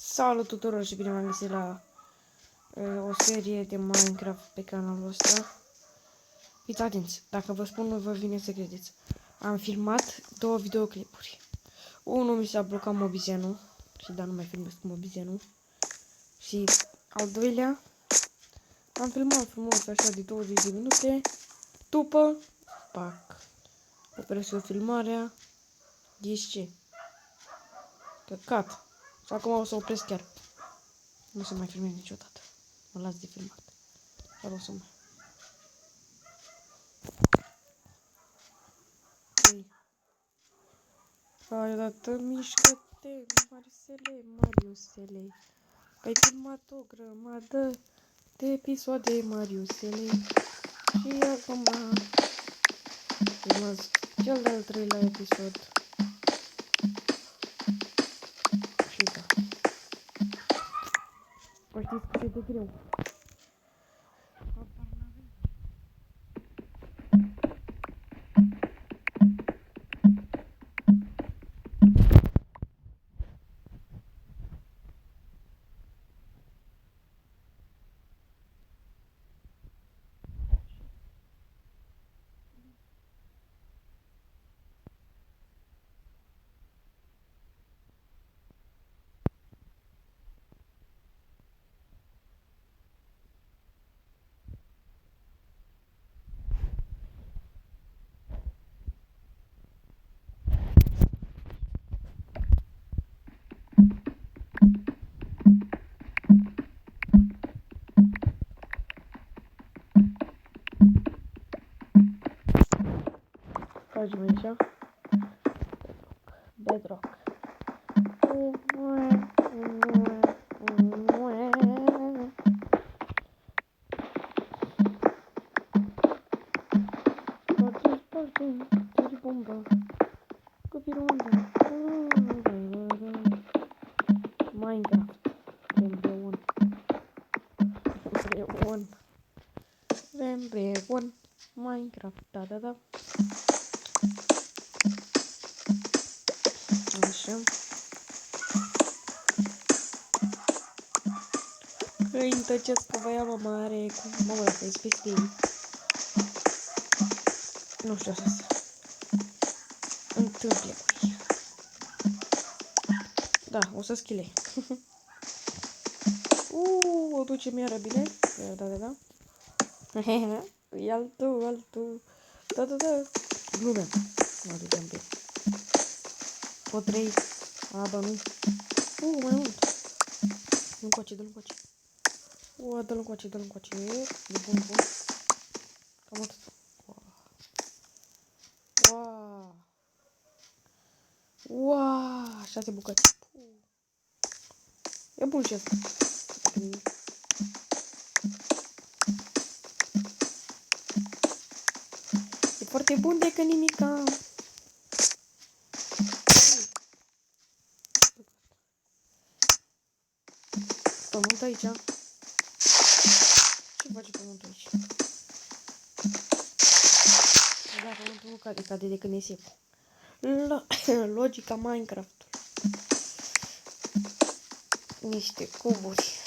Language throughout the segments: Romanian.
Salut tuturor și bine v-am găsit la o serie de Minecraft pe canalul ăsta. Fiți atenți, dacă vă spun nu vă vine să credeți. Am filmat două videoclipuri. Unul mi s-a blocat mobizenul și da, nu mai filmez cu mobizenul. Și al doilea am filmat frumos așa de 20 de minute. După, pac, opresc eu filmarea. Ghiși ce? Căcat. Și acum o să opresc chiar. Nu se mai filmez niciodată. Mă las de filmat. Dar o să mai. Hai odată, mișcă-te, Marcele, Mariusele. Ai filmat o grămadă de episoade, Mariusele. Și acum filmez cel de-al treilea episod. Și da. O știți cât e de greu. Facem aici Bedrock. Minecraft împreună Minecraft, da. Așa. Câini, tăceți că vă ia mă mare cu mă dacă e peste ei. Nu știu să se întâmple cu ei. Da, o să schile. O ducem iară bine. Da. E altul. Da. Glume. Mă duceam bine. O 3. Aba nu. Mai mult. Dă-l încoace. Dă-l încoace. E bun. Cam atât. Wow, 6 bucăți. E bun și asta. E foarte bun decât nimica. Pământ aici. Ce face pământul aici? Da, pământul nu cade de când e sec. Logica Minecraft. Niște cuburi.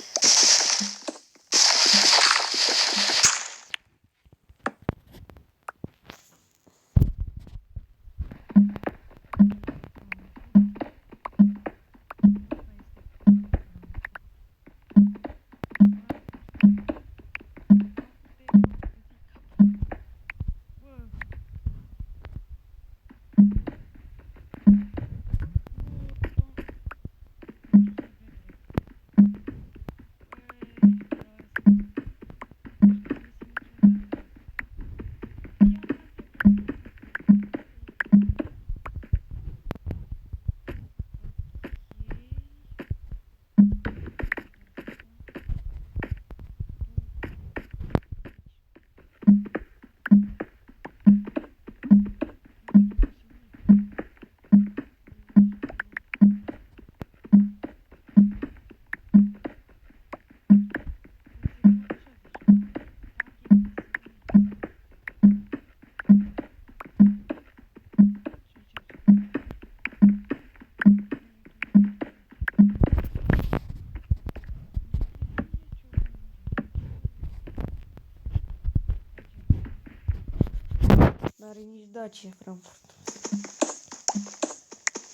are nici Dacia Frankfurt.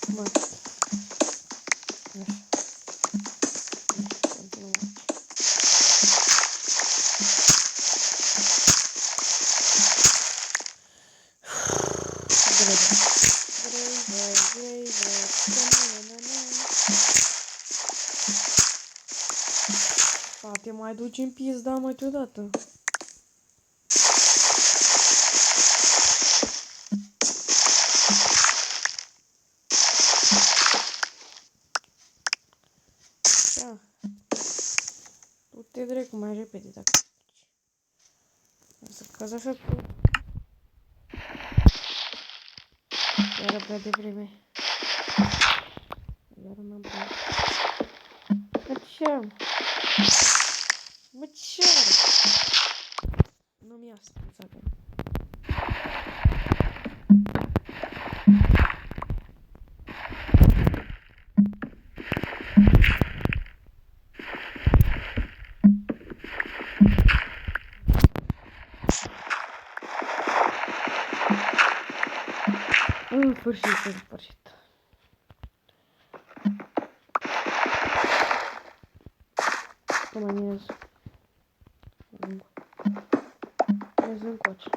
Mă. Așa. Continuăm. Te mai duci în pizda, mă, deodată. Așa. Du-te drept mai repede dacă să cazi așa cu... Iară prea devreme. Iară n-am prea... Mă, ce-am? Mă, ce-am? Nu-mi asta, înțeleg. În sfârșit. Comanez. Minez încoace.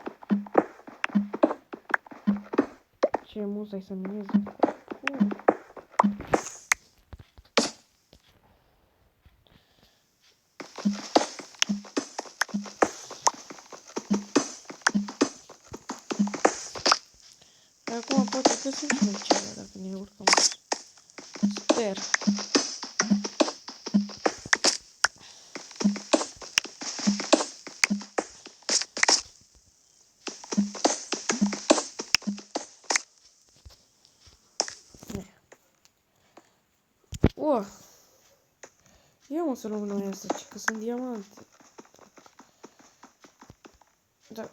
Ce muză ai să minez încoace? Acum poate găsim și noi ceva dacă ne urcăm. Sper. O! Ia mă să luăm noi asta, că sunt diamante. Da.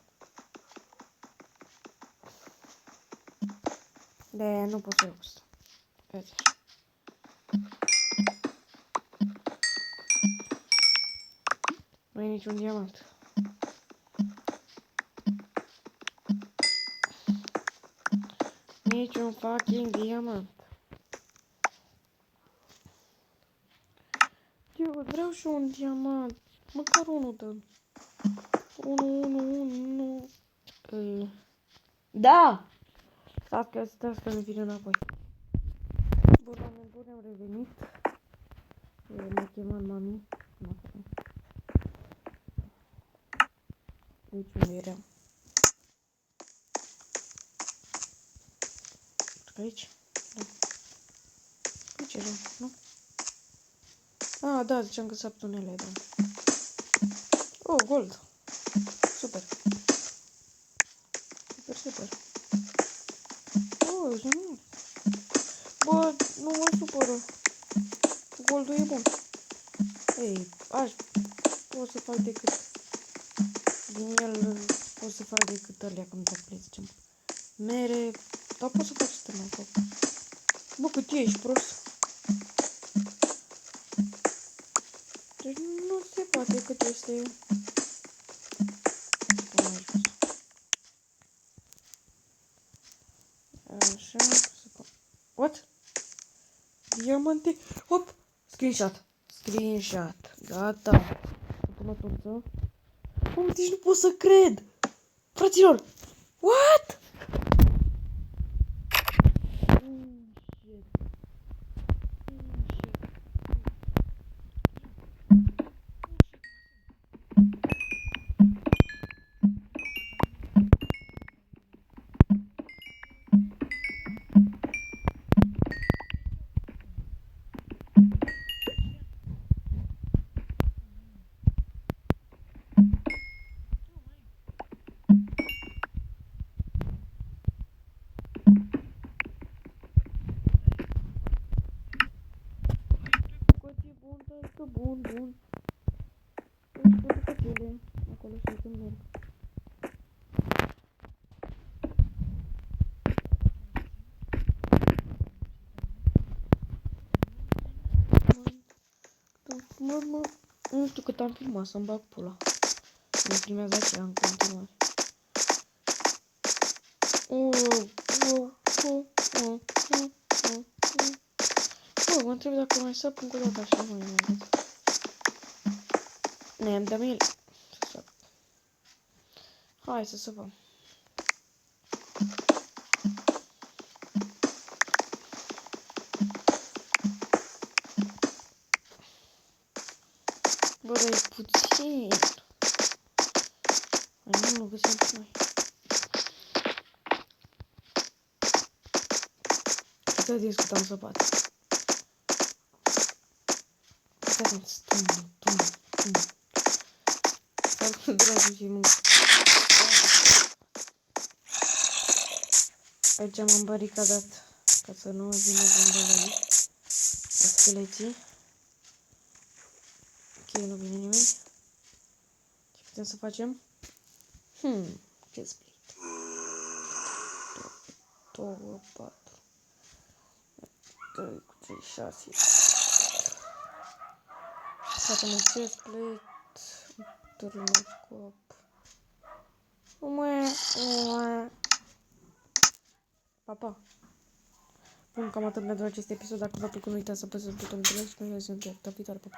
De, nu pot să iau asta. Uite așa. Nu e niciun diamant. Niciun fucking diamant. Eu vreau și un diamant. Măcar unul dăm. Unu. Da! Stați că ne vine înapoi. Bun, am revenit. M-a chemat mami. Deci unde eram? Aici? Da. Aici eram, nu? Ah, da, ziceam că s-a tunele, da. Oh, gold. Super. Oh, e nu. Bă, nu mă supără. Goldul e bun. Ei, pot să fac decât... Din el pot să fac decât alea, cum dacă le zicem. Mere... Dar pot să fac și tămă acolo. Bă, cât ești prost. Deci nu se poate cât este... Așa, what? Diamante, hop, screenshot, gata. Să pun o torță. Deci nu pot să cred, fraților, what? Bun. Își pun bucățele acolo și când merg. Nu știu cât am filmat, să-mi bag pula. Mi filmează aceea în continuare. Mă întreb dacă mai sap încă o dată așa, mai mult. Ne, îmi dăm el. Să sap. Hai să săpăm. Bă, dar e puțin. Hai, nu găsim noi. Să discutăm săpat. Uitați, tum. Să dragi și mâncă. Aici m-am baricadat ca să nu vină zâmbălăii. La scheleții. Ok, nu vine nimeni. Ce putem să facem? Ce split? 2, 4. 2 cu 3, 6. Facem un ce split. Turnoscop. Pa. Bun, cam atât pentru acest episod. Dacă v-a plăcut, nu uitați să apăsați butonul de like și noi ne vedem data viitoare. Pa.